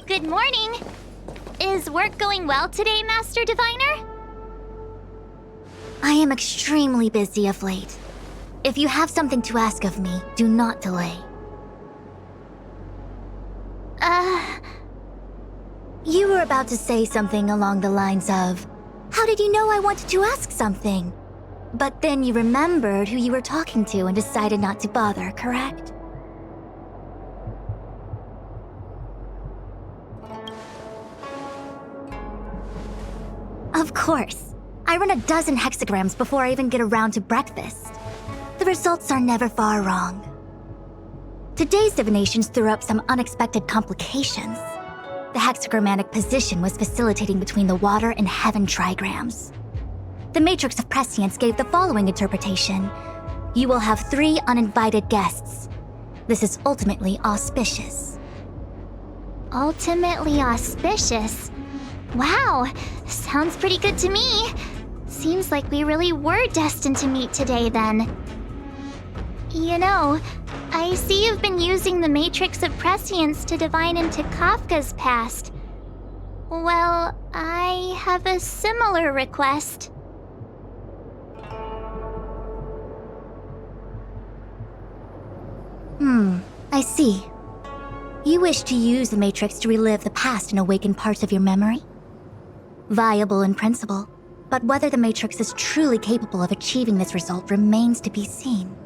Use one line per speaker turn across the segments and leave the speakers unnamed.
Good morning! Is work going well today, Master Diviner?
I am extremely busy of late. If you have something to ask of me, do not delay. You were about to say something along the lines of, "How did you know I wanted to ask something?" But then you remembered who you were talking to and decided not to bother, correct? Of course. I run a dozen hexagrams before I even get around to breakfast. The results are never far wrong. Today's divinations threw up some unexpected complications. The hexagrammatic position was facilitating between the water and heaven trigrams. The matrix of prescience gave the following interpretation. You will have 3 uninvited guests. This is ultimately auspicious.
Ultimately auspicious? Wow, sounds pretty good to me. Seems like we really were destined to meet today then. You know, I see you've been using the Matrix of Prescience to divine into Kafka's past. Well, I have a similar request.
I see. You wish to use the Matrix to relive the past and awaken parts of your memory? Viable in principle, but whether the Matrix is truly capable of achieving this result remains to be seen.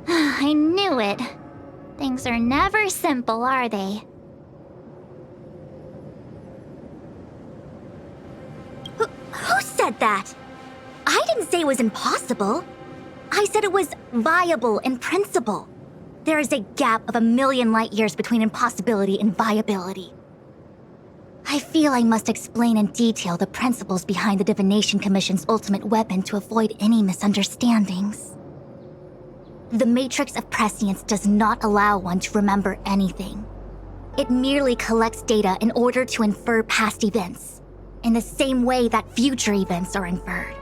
I knew it. Things are never simple, are they?
Who said that? I didn't say it was impossible. I said it was viable in principle. There is a gap of 1,000,000 light years between impossibility and viability. I feel I must explain in detail the principles behind the Divination Commission's ultimate weapon to avoid any misunderstandings. The Matrix of Prescience does not allow one to remember anything. It merely collects data in order to infer past events, in the same way that future events are inferred.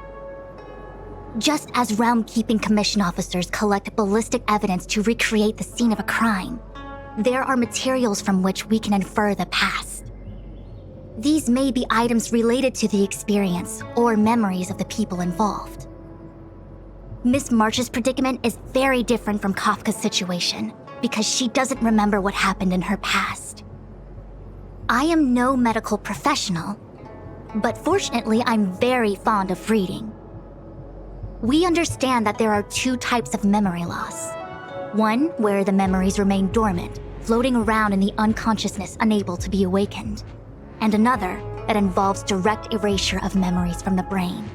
Just as Realm-Keeping Commission officers collect ballistic evidence to recreate the scene of a crime, there are materials from which we can infer the past. These may be items related to the experience or memories of the people involved. Miss March's predicament is very different from Kafka's situation because she doesn't remember what happened in her past. I am no medical professional, but fortunately I'm very fond of reading. We understand that there are 2 types of memory loss. One where the memories remain dormant, floating around in the unconsciousness unable to be awakened, and another that involves direct erasure of memories from the brain.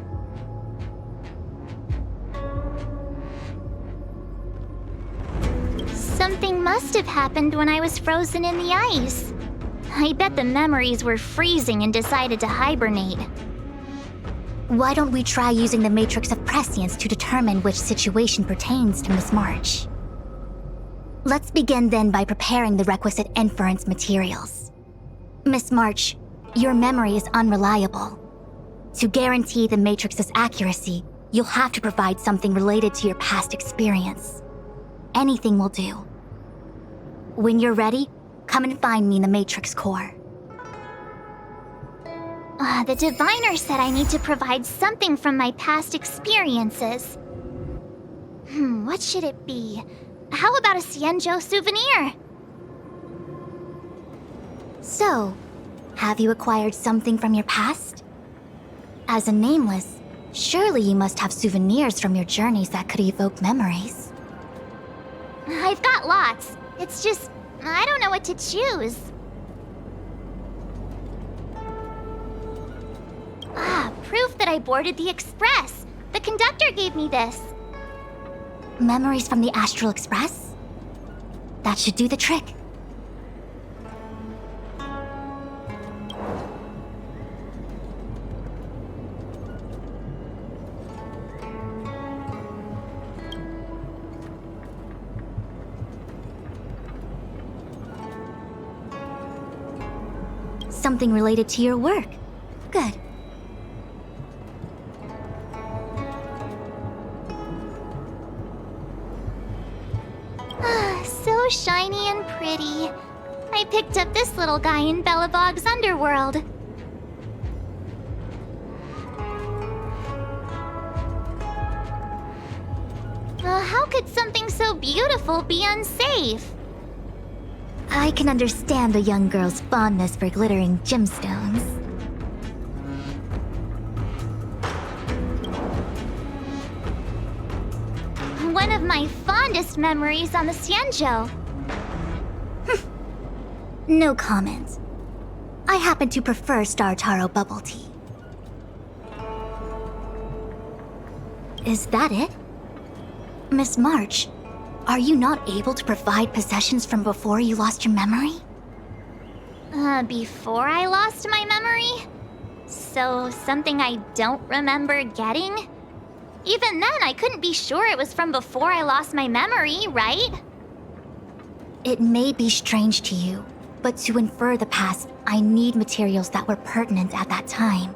Something must have happened when I was frozen in the ice. I bet the memories were freezing and decided to hibernate.
Why don't we try using the Matrix of Prescience to determine which situation pertains to Miss March? Let's begin then by preparing the requisite inference materials. Miss March, your memory is unreliable. To guarantee the Matrix's accuracy, you'll have to provide something related to your past experience. Anything will do. When you're ready, come and find me in the Matrix core.
The diviner said I need to provide something from my past experiences. What should it be? How about a Xianzhou souvenir?
So, have you acquired something from your past? As a nameless, surely you must have souvenirs from your journeys that could evoke memories.
I've got lots. It's just, I don't know what to choose. that I boarded the express. The conductor gave me this.
Memories from the Astral Express? That should do the trick. Something related to your work. Good.
So shiny and pretty. I picked up this little guy in Belobog's underworld. How could something so beautiful be unsafe?
I can understand the young girl's fondness for glittering gemstones.
One of my fondest memories on the Xianzhou.
No comment. I happen to prefer Star Taro bubble tea. Is that it? Miss March, are you not able to provide possessions from before you lost your memory?
Before I lost my memory? So, something I don't remember getting? Even then, I couldn't be sure it was from before I lost my memory, right?
It may be strange to you, but to infer the past, I need materials that were pertinent at that time.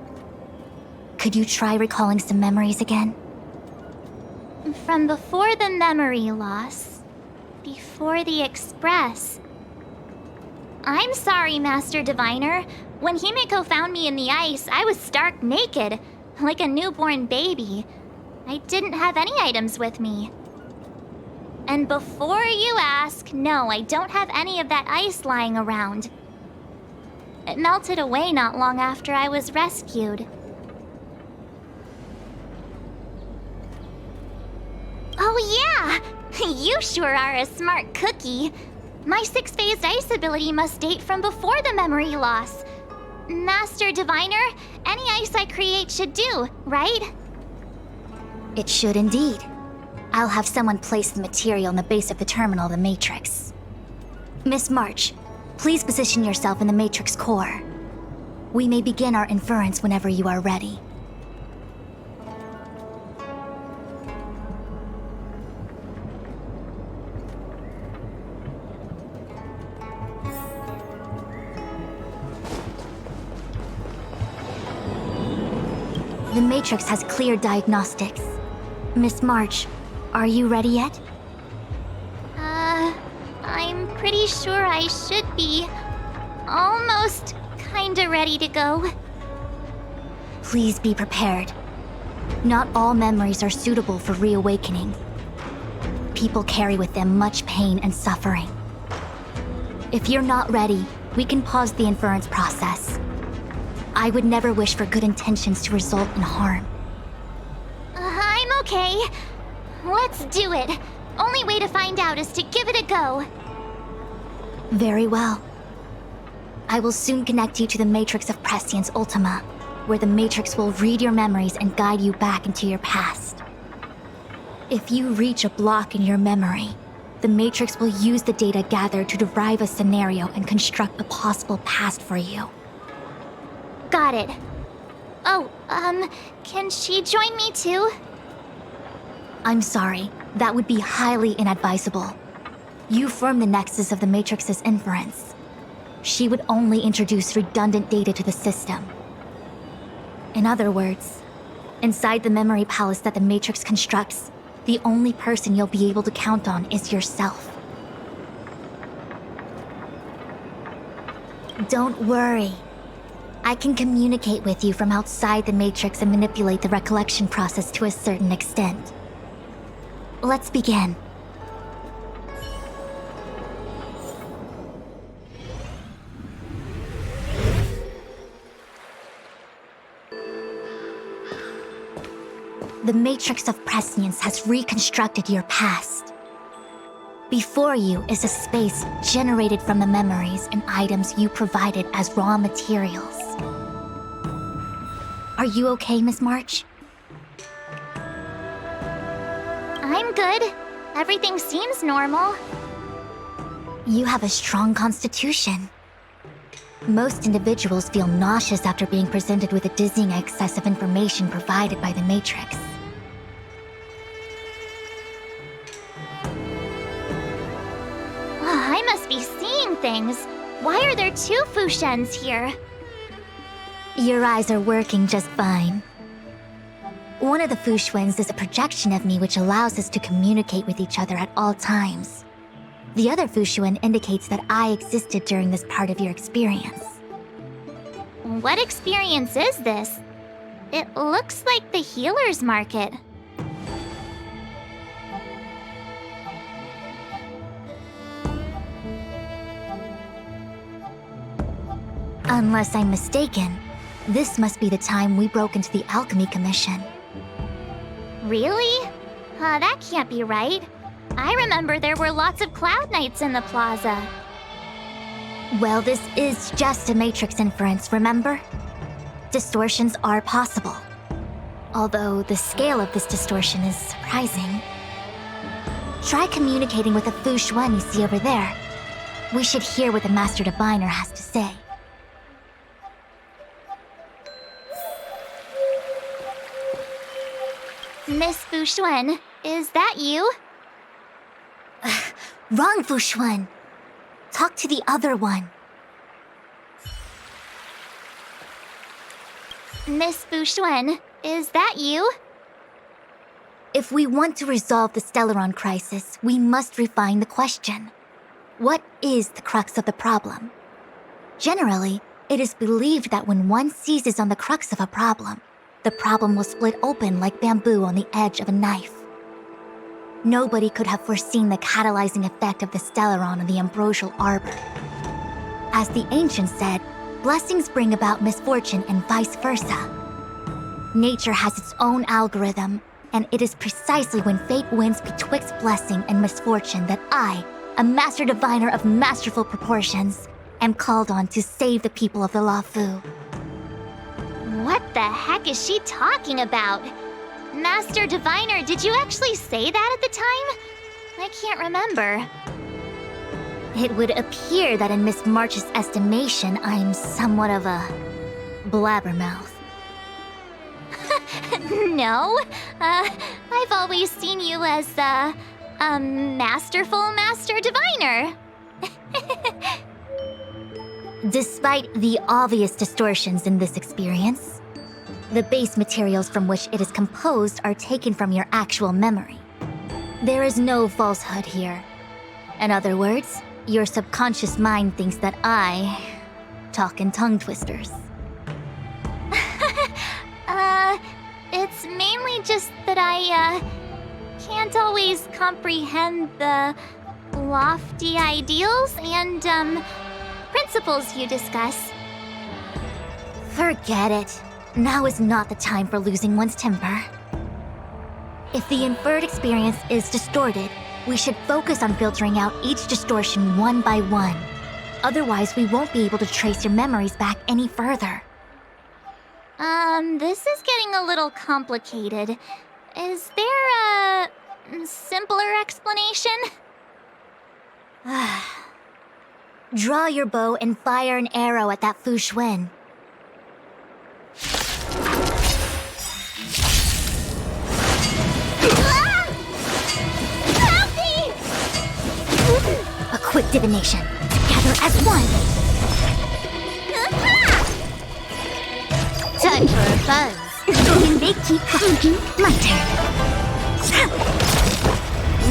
Could you try recalling some memories again?
From before the memory loss. Before the express. I'm sorry, Master Diviner. When Himeko found me in the ice, I was stark naked, like a newborn baby. I didn't have any items with me. And before you ask, no, I don't have any of that ice lying around. It melted away not long after I was rescued. Oh yeah! You sure are a smart cookie. My six-phased ice ability must date from before the memory loss. Master Diviner, any ice I create should do, right?
It should indeed. I'll have someone place the material in the base of the terminal of the Matrix. Miss March, please position yourself in the Matrix core. We may begin our inference whenever you are ready. The Matrix has clear diagnostics. Miss March, are you ready yet?
I'm pretty sure I should be. Almost kinda ready to go.
Please be prepared. Not all memories are suitable for reawakening. People carry with them much pain and suffering. If you're not ready, we can pause the inference process. I would never wish for good intentions to result in harm.
I'm okay. Let's do it. Only way to find out is to give it a go.
Very well. I will soon connect you to the Matrix of Prescience Ultima, where the Matrix will read your memories and guide you back into your past. If you reach a block in your memory, the Matrix will use the data gathered to derive a scenario and construct a possible past for you.
Got it. Oh, can she join me too?
I'm sorry, that would be highly inadvisable. You form the nexus of the Matrix's inference. She would only introduce redundant data to the system. In other words, inside the memory palace that the Matrix constructs, the only person you'll be able to count on is yourself. Don't worry. I can communicate with you from outside the Matrix and manipulate the recollection process to a certain extent. Let's begin. The Matrix of Prescience has reconstructed your past. Before you is a space generated from the memories and items you provided as raw materials. Are you okay, Miss March?
I'm good. Everything seems normal.
You have a strong constitution. Most individuals feel nauseous after being presented with a dizzying excess of information provided by the Matrix.
I must be seeing things. Why are there two Fushens here?
Your eyes are working just fine. One of the Fushwens is a projection of me which allows us to communicate with each other at all times. The other Fushuen indicates that I existed during this part of your experience.
What experience is this? It looks like the healer's market.
Unless I'm mistaken, this must be the time we broke into the Alchemy Commission.
Really? That can't be right. I remember there were lots of Cloud Knights in the plaza.
Well, this is just a Matrix inference, remember? Distortions are possible. Although the scale of this distortion is surprising. Try communicating with the Fushuen you see over there. We should hear what the Master Diviner has to say.
Miss Fushuen, is that you?
Wrong, Fushuen. Talk to the other one.
Miss Fushuen, is that you?
If we want to resolve the Stellaron crisis, we must refine the question. What is the crux of the problem? Generally, it is believed that when one seizes on the crux of a problem, the problem will split open like bamboo on the edge of a knife. Nobody could have foreseen the catalyzing effect of the Stellaron on the ambrosial arbor. As the ancients said, blessings bring about misfortune and vice versa. Nature has its own algorithm, and it is precisely when fate wins betwixt blessing and misfortune that I, a master diviner of masterful proportions, am called on to save the people of the Luofu.
What the heck is she talking about? Master Diviner, did you actually say that at the time? I can't remember.
It would appear that in Miss March's estimation, I'm somewhat of a blabbermouth.
No, I've always seen you as a masterful Master Diviner.
Despite the obvious distortions in this experience, the base materials from which it is composed are taken from your actual memory. There is no falsehood here. In other words, your subconscious mind thinks that I talk in tongue twisters.
It's mainly just that I, can't always comprehend the lofty ideals and, principles you discuss.
Forget it. Now is not the time for losing one's temper. If the inferred experience is distorted, we should focus on filtering out each distortion one by one. Otherwise, we won't be able to trace your memories back any further.
This is getting a little complicated. Is there a simpler explanation?
Draw your bow and fire an arrow at that Fushuen.
Help me!
A quick divination. Together as one.
Time for a buzz.
When they keep talking, my turn.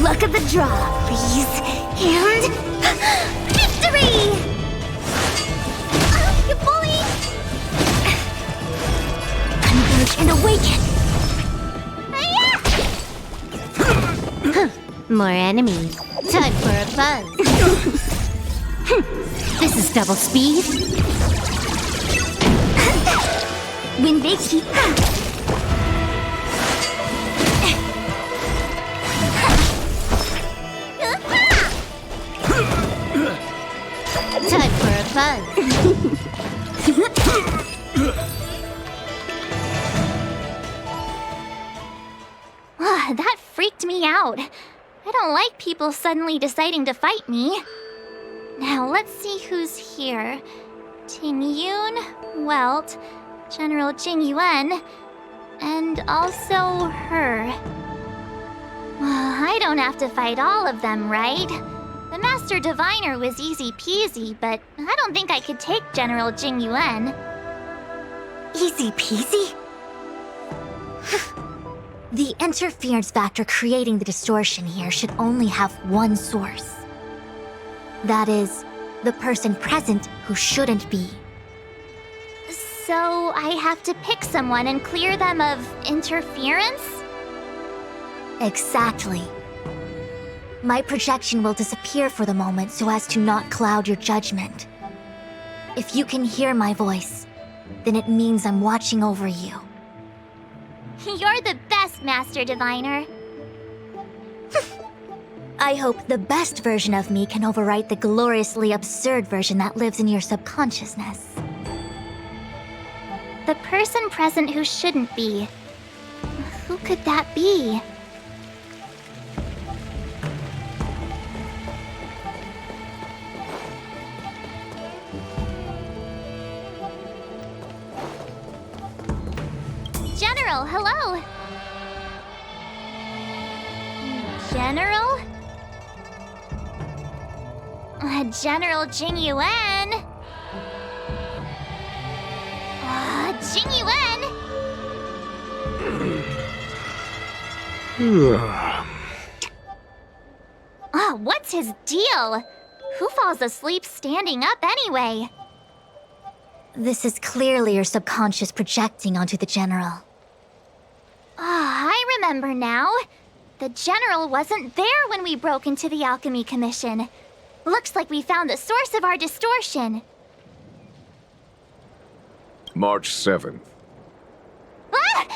Luck of the draw, please. And victory!
You bully!
Converge and awaken.
More enemies. Time for a buzz. This is double speed.
When they keep
Time for a buzz.
That freaked me out. I don't like people suddenly deciding to fight me. Now, let's see who's here. Ting Yun, Welt, General Jing Yuan, and also her. I don't have to fight all of them, right? The Master Diviner was easy peasy, but I don't think I could take General Jing Yuan.
Easy peasy? The interference factor creating the distortion here should only have one source. That is, the person present who shouldn't be.
So I have to pick someone and clear them of interference?
Exactly. My projection will disappear for the moment so as to not cloud your judgment. If you can hear my voice, then it means I'm watching over you.
You're the best, Master Diviner.
I hope the best version of me can overwrite the gloriously absurd version that lives in your subconsciousness.
The person present who shouldn't be. Who could that be? General, hello! General? General Jing Yuan? Jing Yuan? What's his deal? Who falls asleep standing up anyway?
This is clearly your subconscious projecting onto the General.
I remember now. The General wasn't there when we broke into the Alchemy Commission. Looks like we found the source of our distortion.
March 7th.
Ah!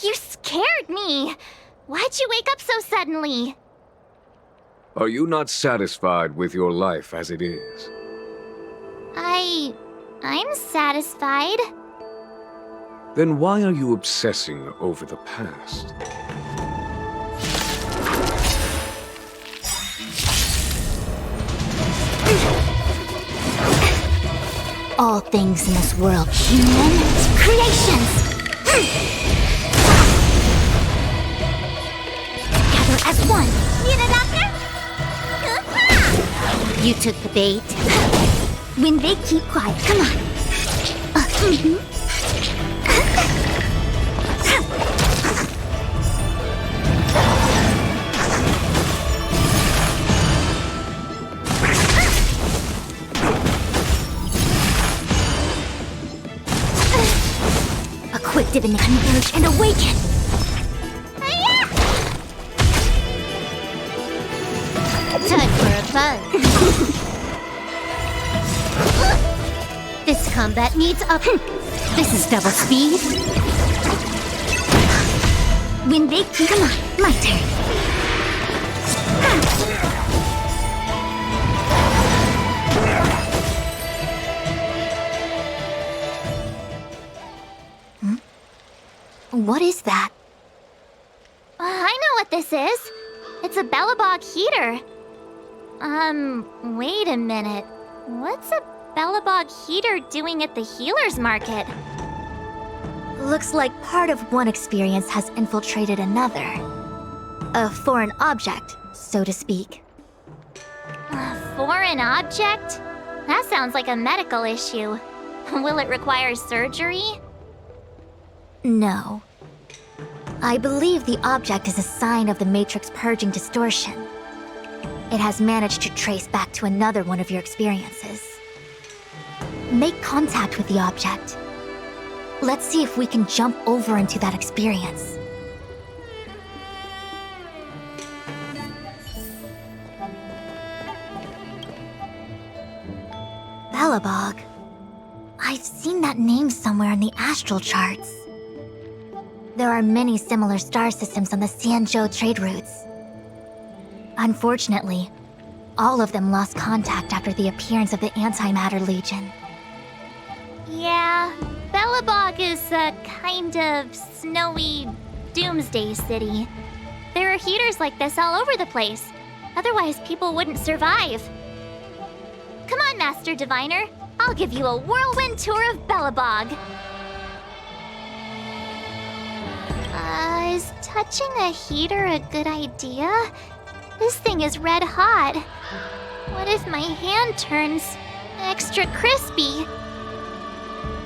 You scared me! Why'd you wake up so suddenly?
Are you not satisfied with your life as it is?
I'm satisfied.
Then why are you obsessing over the past?
All things in this world, human creations! Together as one!
Need a doctor?
You took the bait.
When they keep quiet, come on. A quick divinity converge and awaken!
Time for a buzz. This combat needs up. This is double speed.
When they keep... Come on, my turn. What is that?
I know what this is. It's a Bellabog heater. Wait a minute. What's a Bellabog heater doing at the healer's market?
Looks like part of one experience has infiltrated another. A foreign object, so to speak.
A foreign object? That sounds like a medical issue. Will it require surgery?
No. I believe the object is a sign of the Matrix purging distortion. It has managed to trace back to another one of your experiences. Make contact with the object. Let's see if we can jump over into that experience. Bellabog. I've seen that name somewhere in the astral charts. There are many similar star systems on the Sanzhou trade routes. Unfortunately, all of them lost contact after the appearance of the Antimatter Legion.
Yeah, Bellabog is a kind of snowy, doomsday city. There are heaters like this all over the place. Otherwise, people wouldn't survive. Come on, Master Diviner. I'll give you a whirlwind tour of Belobog. Is touching a heater a good idea? This thing is red hot. What if my hand turns extra crispy?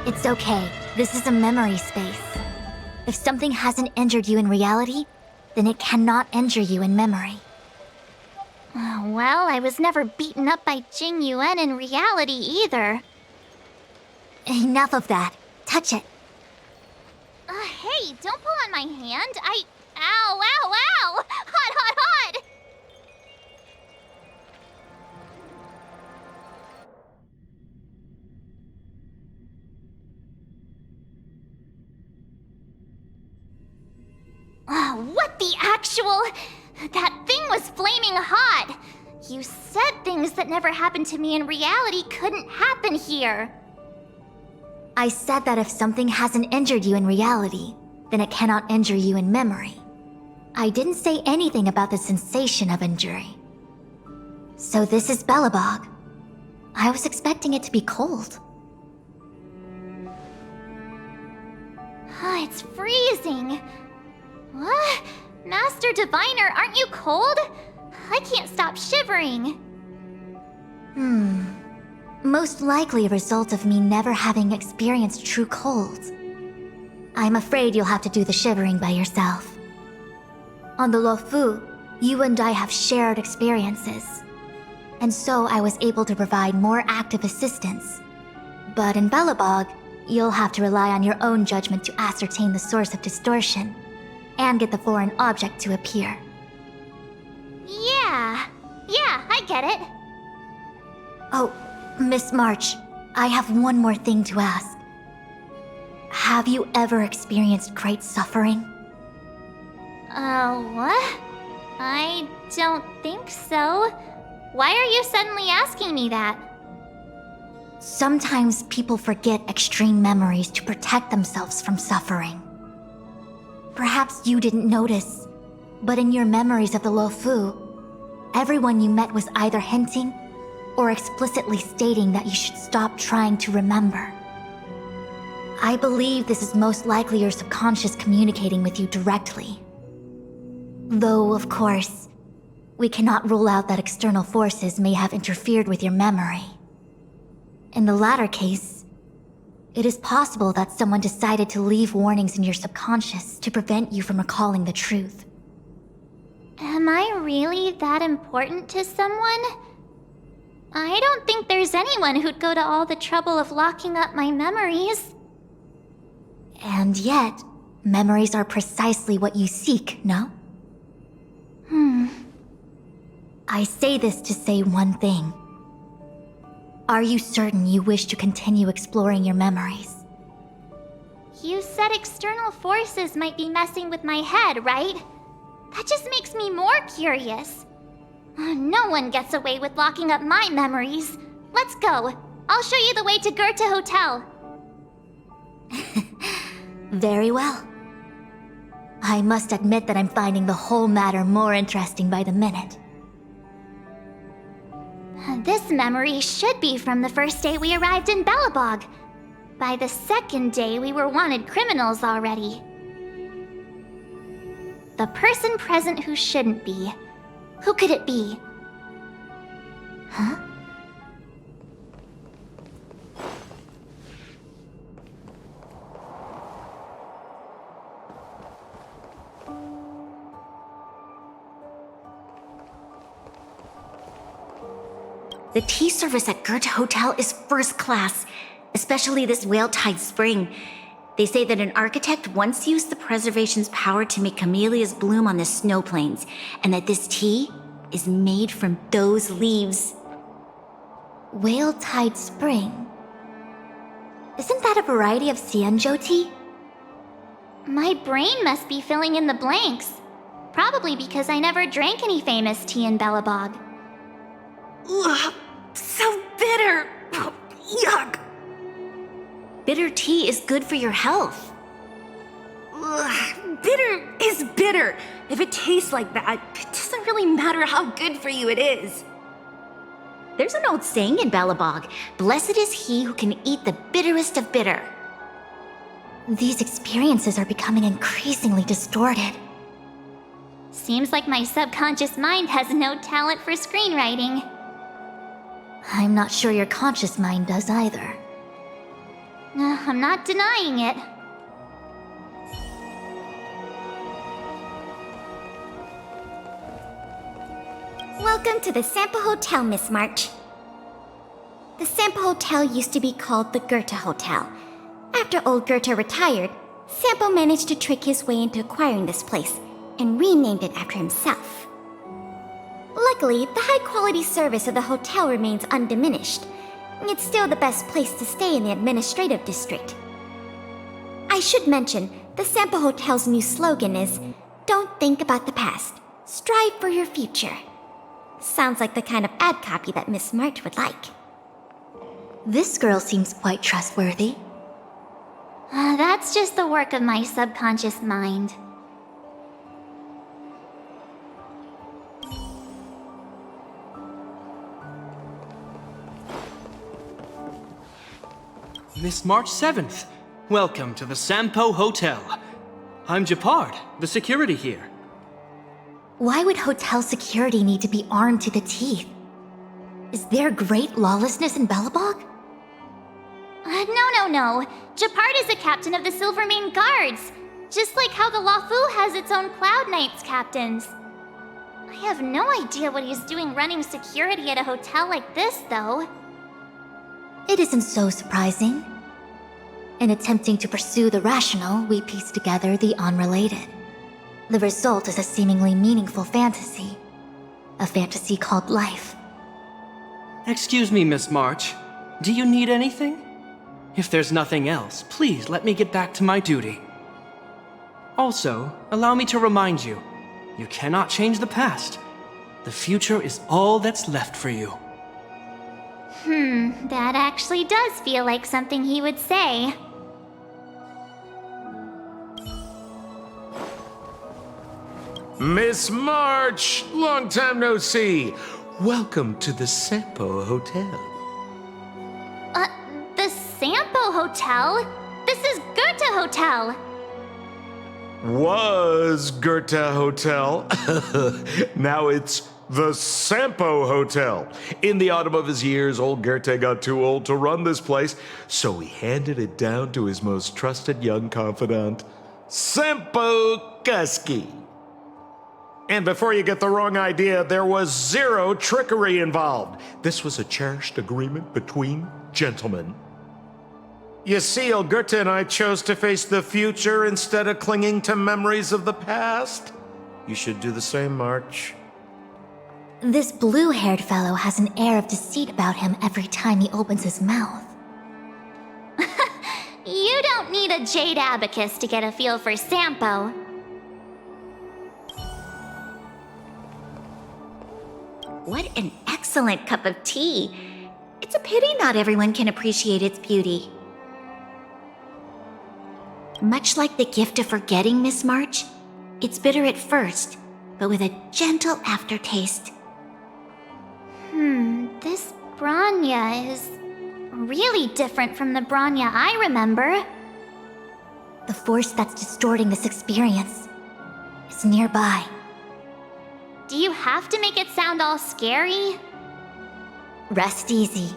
It's okay. This is a memory space. If something hasn't injured you in reality, then it cannot injure you in memory.
Well, I was never beaten up by Jing Yuan in reality either.
Enough of that. Touch it.
Hey, don't pull on my hand. Ow, ow, ow! Hot, hot, hot! What the actual... That thing was flaming hot! You said things that never happened to me in reality couldn't happen here.
I said that if something hasn't injured you in reality, then it cannot injure you in memory. I didn't say anything about the sensation of injury. So this is Belobog. I was expecting it to be cold.
It's freezing. What? Master Diviner, aren't you cold? I can't stop shivering.
Most likely a result of me never having experienced true cold. I'm afraid you'll have to do the shivering by yourself. On the Luofu, you and I have shared experiences. And so I was able to provide more active assistance. But in Belobog, you'll have to rely on your own judgment to ascertain the source of distortion and get the foreign object to appear.
Yeah, I get it.
Oh, Miss March, I have one more thing to ask. Have you ever experienced great suffering?
What? I don't think so. Why are you suddenly asking me that?
Sometimes people forget extreme memories to protect themselves from suffering. Perhaps you didn't notice, but in your memories of the Luofu, everyone you met was either hinting or explicitly stating that you should stop trying to remember. I believe this is most likely your subconscious communicating with you directly. Though, of course, we cannot rule out that external forces may have interfered with your memory. In the latter case, it is possible that someone decided to leave warnings in your subconscious to prevent you from recalling the truth.
Am I really that important to someone? I don't think there's anyone who'd go to all the trouble of locking up my memories.
And yet, memories are precisely what you seek, no? I say this to say one thing. Are you certain you wish to continue exploring your memories?
You said external forces might be messing with my head, right? That just makes me more curious. No one gets away with locking up my memories. Let's go. I'll show you the way to Goethe Hotel.
Very well. I must admit that I'm finding the whole matter more interesting by the minute.
This memory should be from the first day we arrived in Belobog. By the second day, we were wanted criminals already. The person present who shouldn't be. Who could it be? Huh?
The tea service at Goethe Hotel is first class, especially this Whale-Tide Spring. They say that an architect once used the preservation's power to make camellias bloom on the snow plains, and that this tea is made from those leaves.
Whale-Tide Spring? Isn't that a variety of Xianzhou tea?
My brain must be filling in the blanks. Probably because I never drank any famous tea in Belobog.
Ugh, so bitter! Yuck! Bitter tea is good for your health. Ugh, bitter
bitter. If it tastes like that, it doesn't really matter how good for you it is.
There's an old saying in Belobog, blessed is he who can eat the bitterest of bitter.
These experiences are becoming increasingly distorted.
Seems like my subconscious mind has no talent for screenwriting.
I'm not sure your conscious mind does either.
I'm not denying it.
Welcome to the Sampo Hotel, Miss March. The Sampo Hotel used to be called the Goethe Hotel. After old Goethe retired, Sampo managed to trick his way into acquiring this place and renamed it after himself. Luckily, the high-quality service of the hotel remains undiminished. It's still the best place to stay in the administrative district. I should mention, the Sampo Hotel's new slogan is, "Don't think about the past, strive for your future." Sounds like the kind of ad copy that Miss March would like.
This girl seems quite trustworthy.
That's just the work of my subconscious mind.
Miss March 7th, welcome to the Sampo Hotel. I'm Japard, the security here.
Why would hotel security need to be armed to the teeth? Is there great lawlessness in Belobog?
No. Japard is the captain of the Silvermane Guards. Just like how the Lafu has its own Cloud Knights captains. I have no idea what he's doing running security at a hotel like this, though.
It isn't so surprising. In attempting to pursue the rational, we piece together the unrelated. The result is a seemingly meaningful fantasy. A fantasy called life.
Excuse me, Miss March. Do you need anything? If there's nothing else, please let me get back to my duty. Also, allow me to remind you, you cannot change the past. The future is all that's left for you.
That actually does feel like something he would say.
Miss March, long time no see. Welcome to the Sampo Hotel.
The Sampo Hotel? This is Goethe Hotel.
Was Goethe Hotel. Now it's the Sampo Hotel. In the autumn of his years, old Goethe got too old to run this place, so he handed it down to his most trusted young confidant, Sampo Kuski. And before you get the wrong idea, there was zero trickery involved. This was a cherished agreement between gentlemen. You see, old Goethe and I chose to face the future instead of clinging to memories of the past. You should do the same, March.
This blue-haired fellow has an air of deceit about him every time he opens his mouth.
You don't need a jade abacus to get a feel for Sampo.
What an excellent cup of tea. It's a pity not everyone can appreciate its beauty. Much like the gift of forgetting, Miss March, it's bitter at first, but with a gentle aftertaste.
This Branya is really different from the Branya I remember.
The force that's distorting this experience is nearby.
Do you have to make it sound all scary?
Rest easy.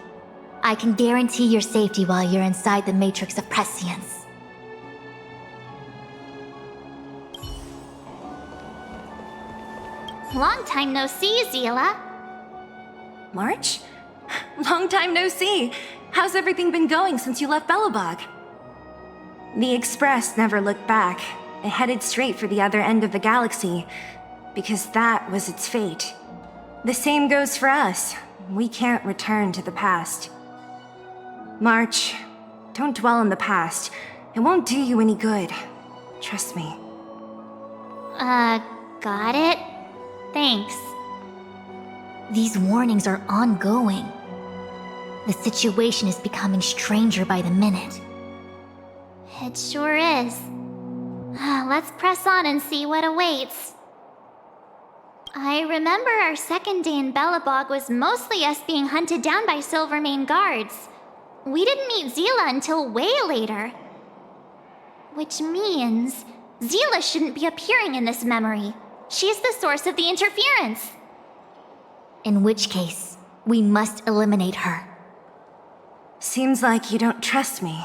I can guarantee your safety while you're inside the matrix of prescience.
Long time no see, Zila.
March? Long time no see. How's everything been going since you left Belobog? The Express never looked back. It headed straight for the other end of the galaxy, because that was its fate. The same goes for us. We can't return to the past. March, don't dwell on the past. It won't do you any good. Trust me.
Got it? Thanks.
These warnings are ongoing. The situation is becoming stranger by the minute.
It sure is. let's press on and see what awaits. I remember our second day in Belobog was mostly us being hunted down by Silvermane guards. We didn't meet Zila until way later. Which means Zila shouldn't be appearing in this memory. She's the source of the interference.
In which case, we must eliminate her.
Seems like you don't trust me.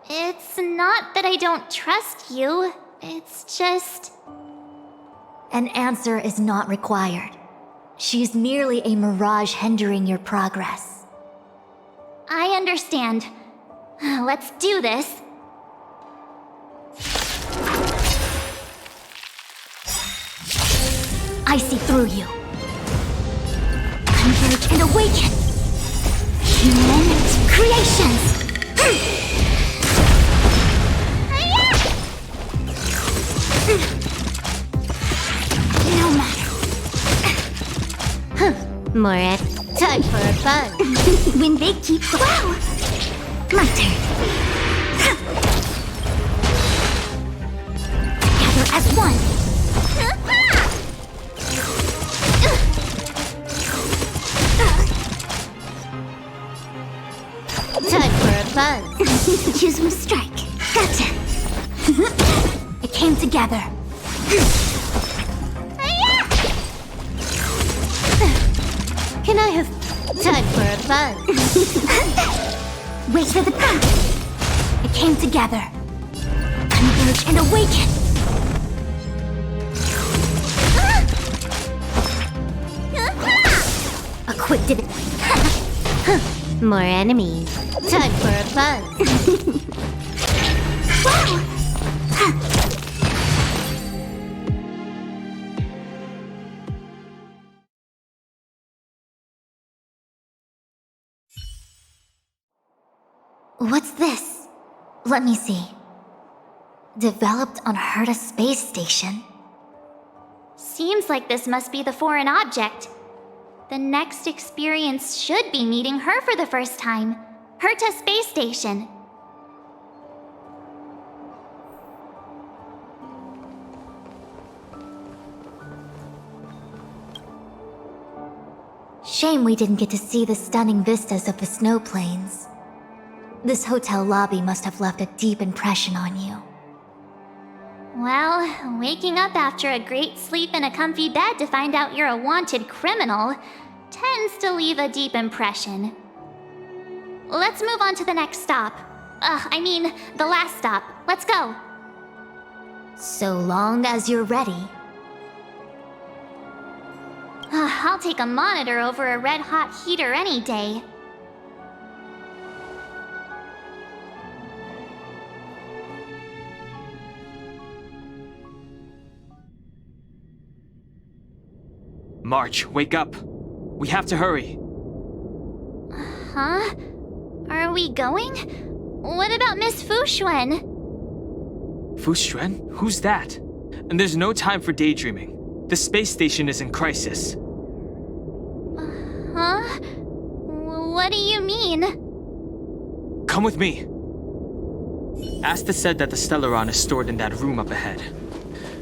It's not that I don't trust you. It's just...
An answer is not required. She's merely a mirage hindering your progress.
I understand. Let's do this.
I see through you. Converge and awaken. Human creations. No matter.
Moret, time for a fun.
When they keep... Wow! My turn. Together as one.
Time for a fun.
Choose from strike. Gotcha. It came together.
Can I have time for a fun?
Wait for the path. It came together. Converge and awaken. A quick did
More enemies. Time for a fun.
What's this? Let me see. Developed on Herta Space Station.
Seems like this must be the foreign object. The next experience should be meeting her for the first time. Herta Space Station.
Shame we didn't get to see the stunning vistas of the snow plains. This hotel lobby must have left a deep impression on you.
Well, waking up after a great sleep in a comfy bed to find out you're a wanted criminal tends to leave a deep impression. Let's move on to the next stop. The last stop. Let's go.
So long as you're ready.
I'll take a monitor over a red-hot heater any day.
March, wake up. We have to hurry.
Huh? Are we going? What about Miss Fuxuan?
Fuxuan? Who's that? And there's no time for daydreaming. The space station is in crisis.
Huh? What do you mean?
Come with me. Asta said that the Stellaron is stored in that room up ahead.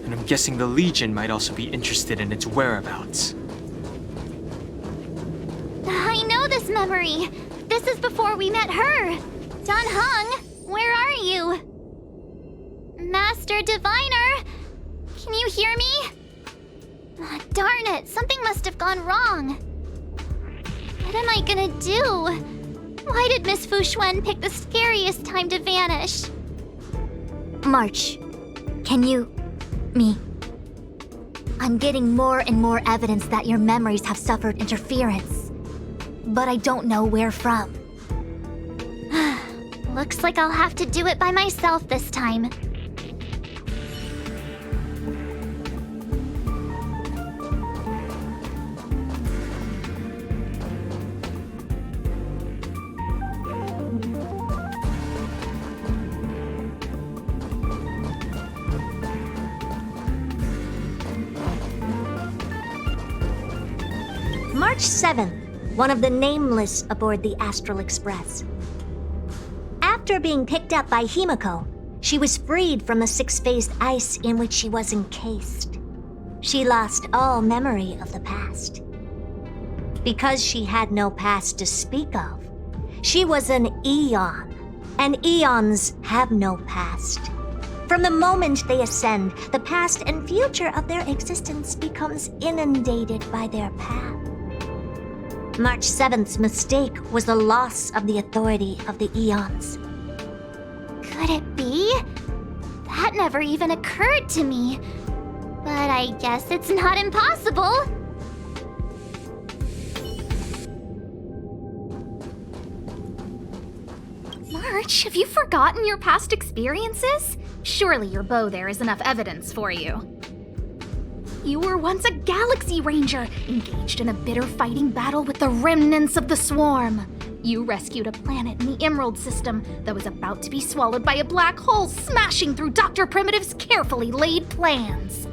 And I'm guessing the Legion might also be interested in its whereabouts.
I know this memory. This is before we met her. Don Hung, where are you? Master Diviner, can you hear me? Darn it, something must have gone wrong. What am I gonna do? Why did Miss Fuxuan pick the scariest time to vanish?
March, can you... me? I'm getting more and more evidence that your memories have suffered interference. But I don't know where from.
Looks like I'll have to do it by myself this time.
March 7th, one of the nameless aboard the Astral Express. After being picked up by Himiko, She was freed from the six-phased ice in which she was encased. She lost all memory of the past. Because she had no past to speak of, she was an eon, and eons have no past. From the moment they ascend, the past and future of their existence becomes inundated by their path. March 7th's mistake was the loss of the authority of the eons.
Could it be? That never even occurred to me. But I guess it's not impossible.
March, have you forgotten your past experiences? Surely your bow there is enough evidence for you. You were once a Galaxy Ranger, engaged in a bitter fighting battle with the remnants of the Swarm. You rescued a planet in the Emerald System that was about to be swallowed by a black hole, smashing through Dr. Primitive's carefully laid plans.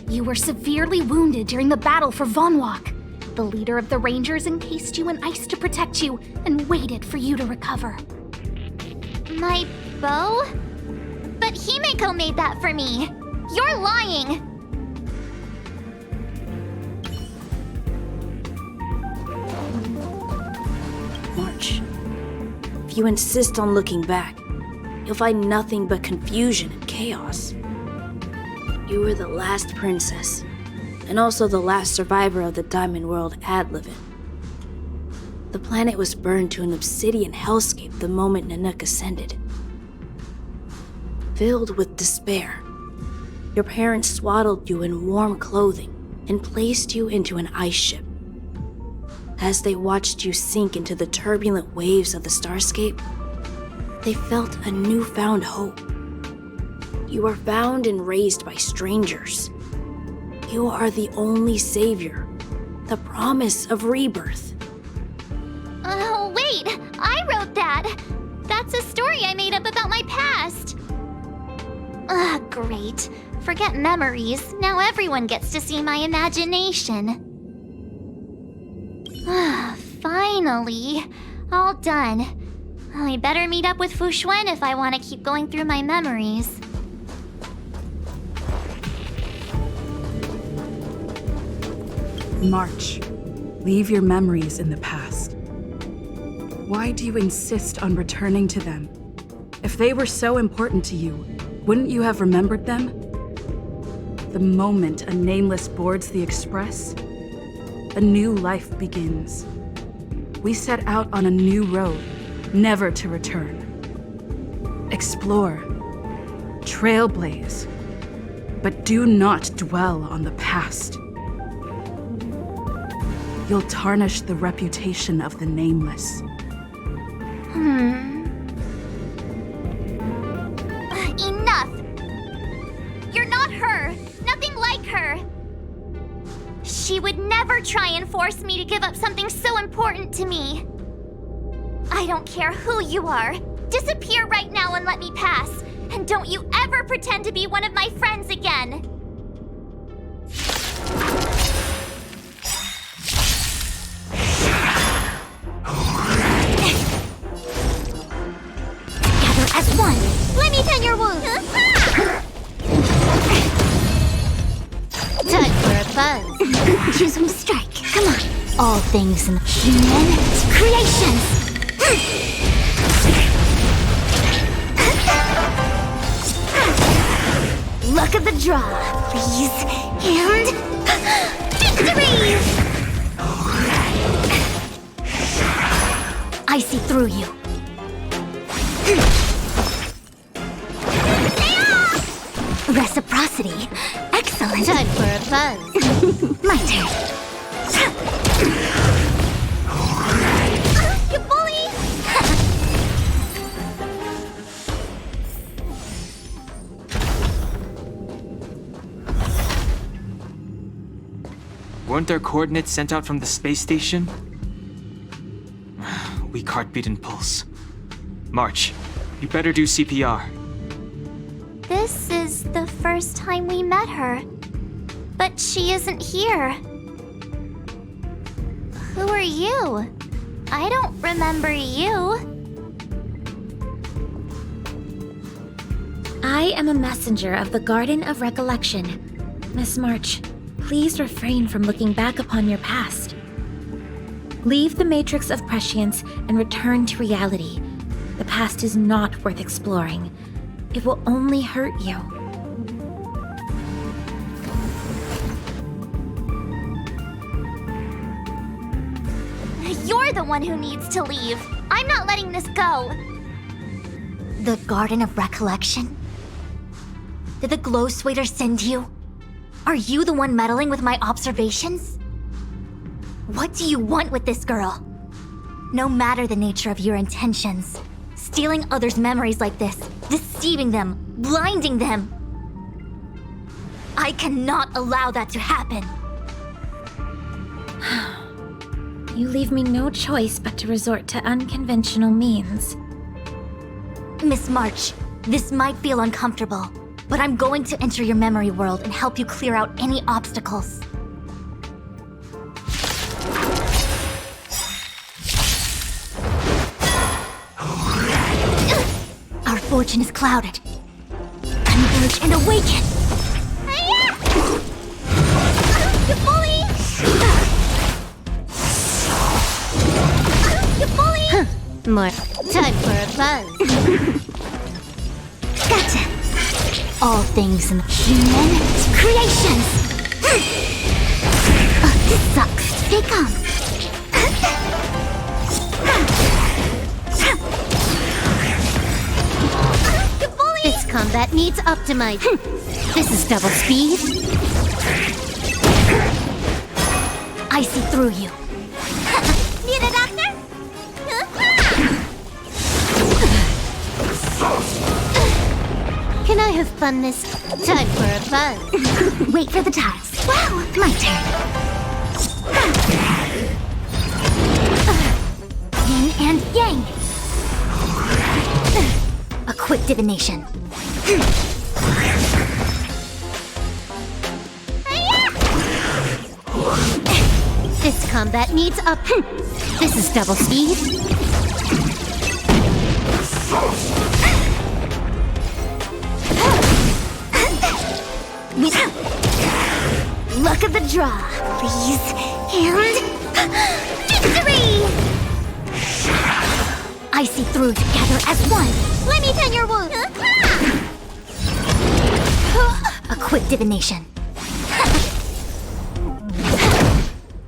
You were severely wounded during the battle for Vonwalk. The leader of the Rangers encased you in ice to protect you and waited for you to recover.
My bow? But Himeko made that for me. You're lying.
March, if you insist on looking back, you'll find nothing but confusion and chaos. You were the last princess, and also the last survivor of the Diamond World Adlivin. The planet was burned to an obsidian hellscape the moment Nanook ascended. Filled with despair, your parents swaddled you in warm clothing and placed you into an ice ship. As they watched you sink into the turbulent waves of the starscape, they felt a newfound hope. You were found and raised by strangers. You are the only savior, the promise of rebirth.
Oh, wait! I wrote that! That's a story I made up about my past! Ugh, great. Forget memories. Now everyone gets to see my imagination. Finally. All done. I better meet up with Fushuen if I want to keep going through my memories.
March, leave your memories in the past. Why do you insist on returning to them? If they were so important to you, wouldn't you have remembered them? The moment a nameless boards the express, a new life begins. We set out on a new road, never to return. Explore, trailblaze, but do not dwell on the past. You'll tarnish the reputation of the nameless.
Enough! You're not her! Nothing like her! She would never try and force me to give up something so important to me. I don't care who you are. Disappear right now and let me pass. And don't you ever pretend to be one of my friends again.
Together as one.
Let me tend your wounds.
Time for a buzz.
Use them strike. Come on. All things in human creations. Look at the draw, please. And victory! I see through you. Reciprocity. Excellent.
Time for a buzz.
My turn.
You bully!
Weren't there coordinates sent out from the space station? Weak heartbeat and pulse. March, you better do CPR.
This is the first time we met her. But she isn't here. Who are you? I don't remember you.
I am a messenger of the Garden of Recollection. Miss March, please refrain from looking back upon your past. Leave the matrix of prescience and return to reality. The past is not worth exploring. It will only hurt you.
You're the one who needs to leave. I'm not letting this go.
The Garden of Recollection? Did the Glow Swader send you? Are you the one meddling with my observations? What do you want with this girl? No matter the nature of your intentions, stealing others' memories like this, deceiving them, blinding them, I cannot allow that to happen. You leave me no choice but to resort to unconventional means. Miss March, this might feel uncomfortable, but I'm going to enter your memory world and help you clear out any obstacles. Our fortune is clouded. Converge and awaken!
You bully! You bully!
More time for a buzz.
Gotcha! All things in the human creations! This sucks. Stay calm.
This combat needs optimizing. This is double speed.
I see through you.
Need a doctor?
Can I have fun this time for a buzz?
Wait for the tiles. Wow, my turn. Yin and yang. A quick divination.
This combat needs up. This is double speed.
Luck of the draw, please. And victory! I see through together as one.
Let me tend your wound.
A quick divination.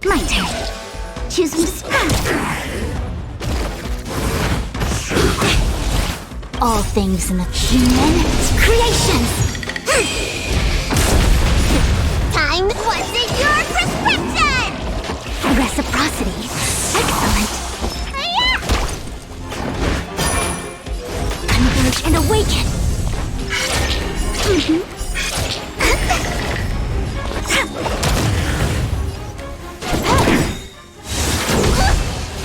My turn. Choose me to spell. All things in the human creations.
Time. What's in your prescription?
Reciprocity. Excellent. Converge and awaken.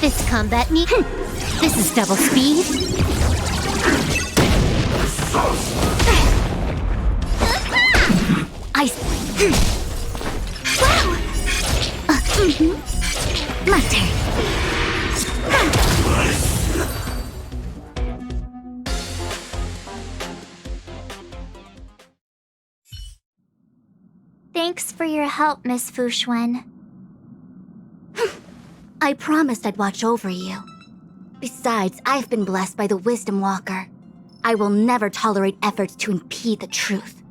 This combat needs. This is double speed.
I. Wow! My turn.
Thanks for your help, Miss Fuxuan.
I promised I'd watch over you. Besides, I've been blessed by the Wisdom Walker. I will never tolerate efforts to impede the truth.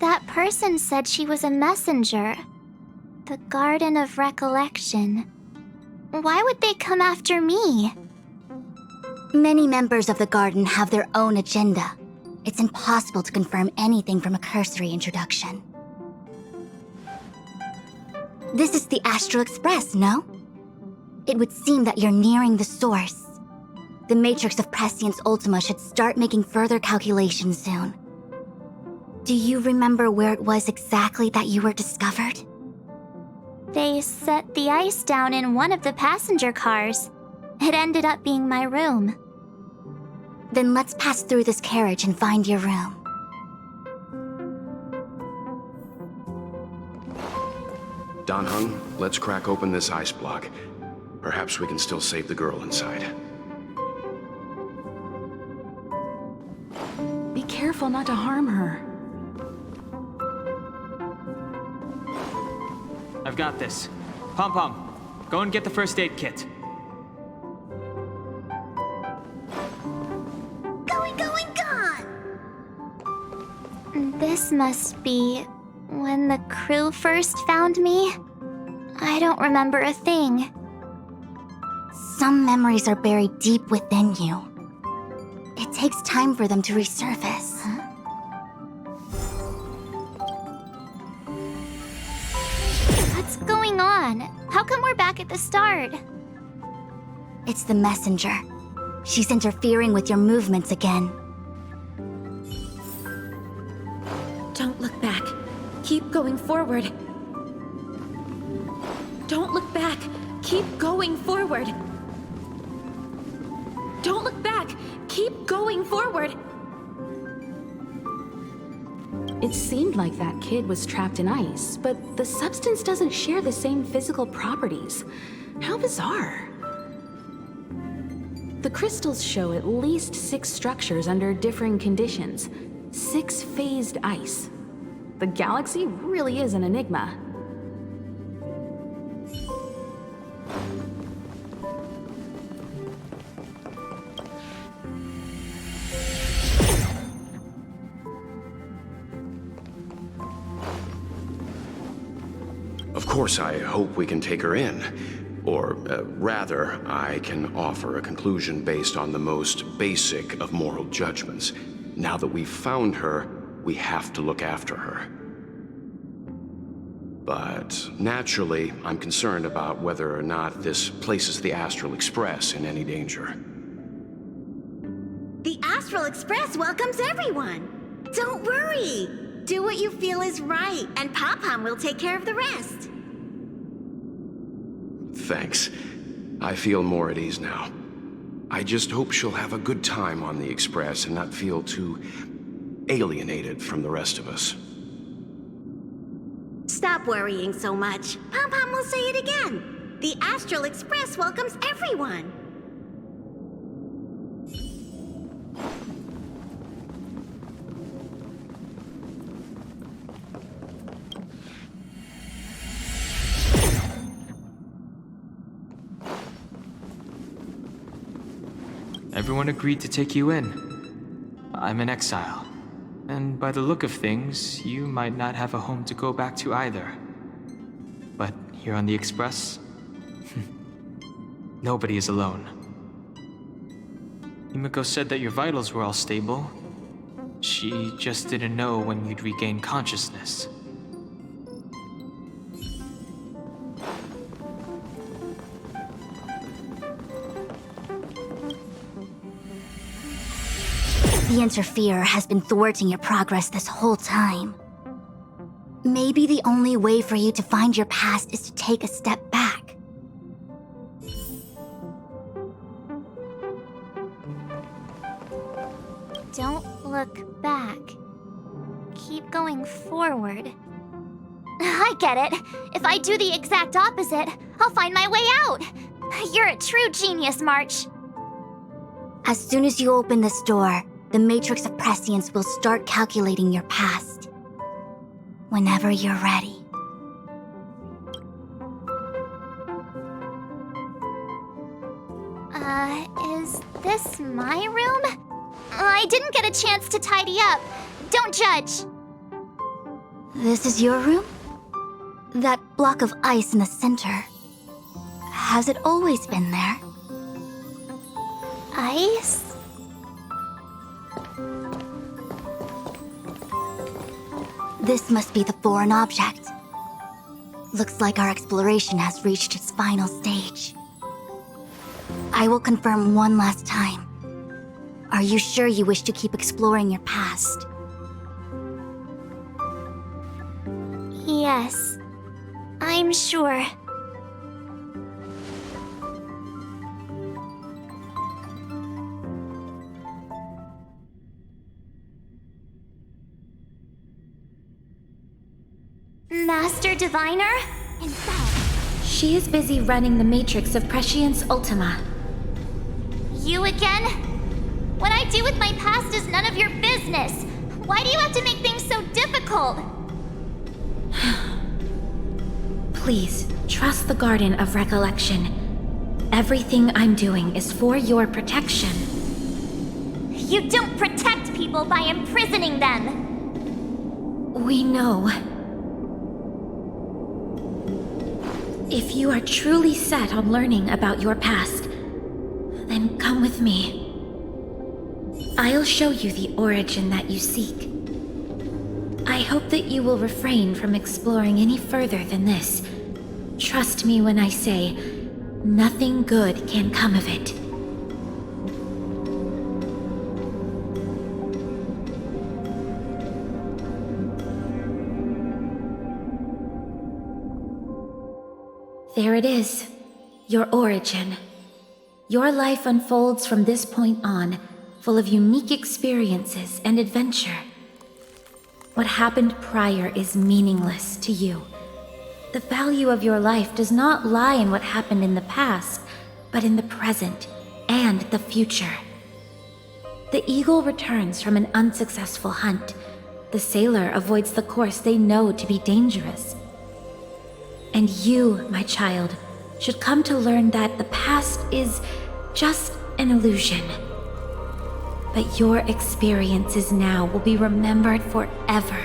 That person said she was a messenger. The Garden of Recollection. Why would they come after me?
Many members of the Garden have their own agenda. It's impossible to confirm anything from a cursory introduction. This is the Astral Express, no? It would seem that you're nearing the source. The Matrix of Prescience Ultima should start making further calculations soon. Do you remember where it was exactly that you were discovered?
They set the ice down in one of the passenger cars. It ended up being my room.
Then let's pass through this carriage and find your room.
Dan Heng, let's crack open this ice block. Perhaps we can still save the girl inside.
Be careful not to harm her.
I've got this. Pom-Pom, go and get the first aid kit.
This must be when the crew first found me. I don't remember a thing.
Some memories are buried deep within you. It takes time for them to resurface.
What's going on? How come we're back at the start?
It's the messenger. She's interfering with your movements again.
Don't look back. Keep going forward. Don't look back. Keep going forward. Don't look back. Keep going forward.
It seemed like that kid was trapped in ice, but the substance doesn't share the same physical properties. How bizarre. The crystals show at least 6 structures under differing conditions. 6 phased ice. The galaxy really is an enigma.
Of course, I hope we can take her in. Or, rather, I can offer a conclusion based on the most basic of moral judgments. Now that we've found her, we have to look after her. But naturally, I'm concerned about whether or not this places the Astral Express in any danger.
The Astral Express welcomes everyone. Don't worry. Do what you feel is right, and Pom-Pom will take care of the rest.
Thanks. I feel more at ease now. I just hope she'll have a good time on the Express and not feel too alienated from the rest of us.
Stop worrying so much. Pom-Pom will say it again. The Astral Express welcomes everyone.
Everyone agreed to take you in. I'm in exile. And by the look of things, you might not have a home to go back to either. But here on the Express, nobody is alone. Himiko said that your vitals were all stable. She just didn't know when you'd regain consciousness.
The Interferer has been thwarting your progress this whole time. Maybe the only way for you to find your past is to take a step back.
Don't look back. Keep going forward. I get it. If I do the exact opposite, I'll find my way out. You're a true genius, March.
As soon as you open this door, the Matrix of Prescience will start calculating your past. Whenever you're ready.
Is this my room? I didn't get a chance to tidy up. Don't judge.
This is your room? That block of ice in the center. Has it always been there?
Ice?
This must be the foreign object. Looks like our exploration has reached its final stage. I will confirm one last time. Are you sure you wish to keep exploring your past?
Yes, I'm sure. Master Diviner?
She is busy running the Matrix of Prescience Ultima.
You again? What I do with my past is none of your business. business. Why do you have to make things so difficult?
Please, trust the Garden of Recollection. Everything I'm doing is for your protection.
You don't protect people by imprisoning them.
We know. If you are truly set on learning about your past, then come with me. I'll show you the origin that you seek. I hope that you will refrain from exploring any further than this. Trust me when I say, nothing good can come of it. There it is, your origin. Your life unfolds from this point on, full of unique experiences and adventure. What happened prior is meaningless to you. The value of your life does not lie in what happened in the past, but in the present and the future. The eagle returns from an unsuccessful hunt. The sailor avoids the course they know to be dangerous. And you, my child, should come to learn that the past is just an illusion. But your experiences now will be remembered forever.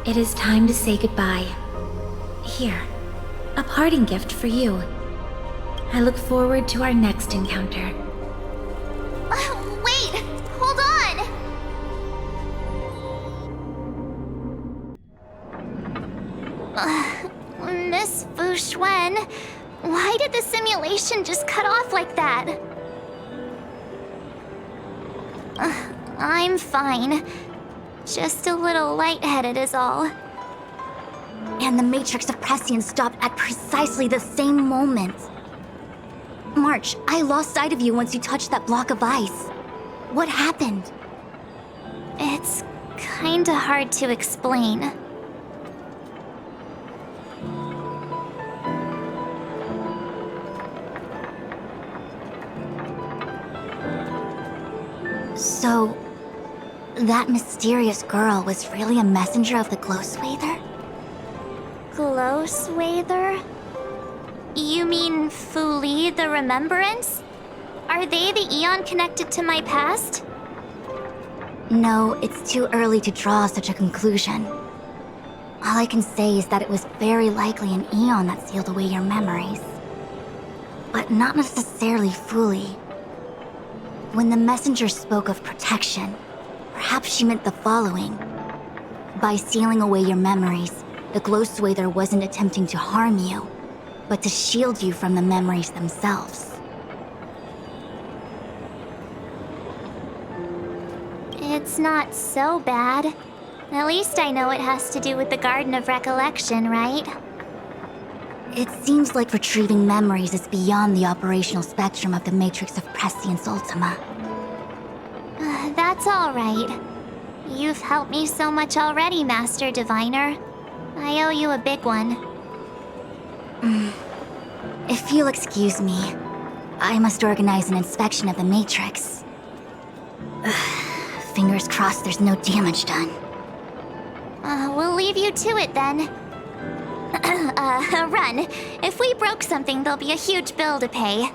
It is time to say goodbye. Here, a parting gift for you. I look forward to our next encounter.
Wait! Hold on! Miss Fu Xuan, why did the simulation just cut off like that? I'm fine. Just a little lightheaded is all.
And the Matrix of Prescience stopped at precisely the same moment. March, I lost sight of you once you touched that block of ice. What happened?
It's kinda hard to explain.
So, that mysterious girl was really a messenger of the Glow Swather?
Glow Swather? You mean Fu Li, the Remembrance? Are they the Eon connected to my past?
No, it's too early to draw such a conclusion. All I can say is that it was very likely an Eon that sealed away your memories. But not necessarily Fu Li. When the messenger spoke of protection, perhaps she meant the following. By sealing away your memories, the Glow Swather wasn't attempting to harm you, but to shield you from the memories themselves.
It's not so bad. At least I know it has to do with the Garden of Recollection, right?
It seems like retrieving memories is beyond the operational spectrum of the Matrix of Prescience Ultima.
That's all right. You've helped me so much already, Master Diviner. I owe you a big one.
If you'll excuse me, I must organize an inspection of the Matrix. Fingers crossed there's no damage done.
We'll leave you to it then. Run. If we broke something, there'll be a huge bill to pay.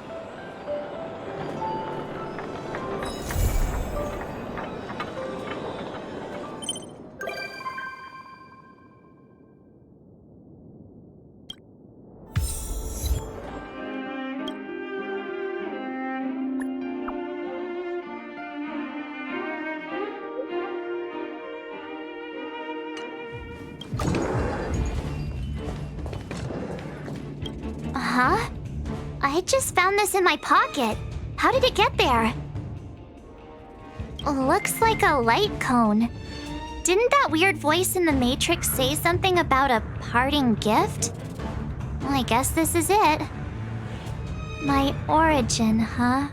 Huh? I just found this in my pocket. How did it get there? Looks like a light cone. Didn't that weird voice in the Matrix say something about a parting gift? Well, I guess this is it. My origin, huh?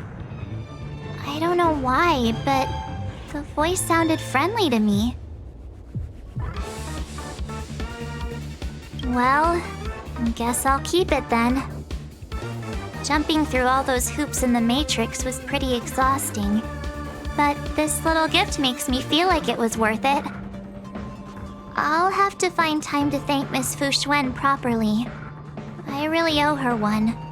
I don't know why, but the voice sounded friendly to me. Well, guess I'll keep it then. Jumping through all those hoops in the Matrix was pretty exhausting. but this little gift makes me feel like it was worth it. I'll have to find time to thank Miss Fu Xuan properly. I really owe her one.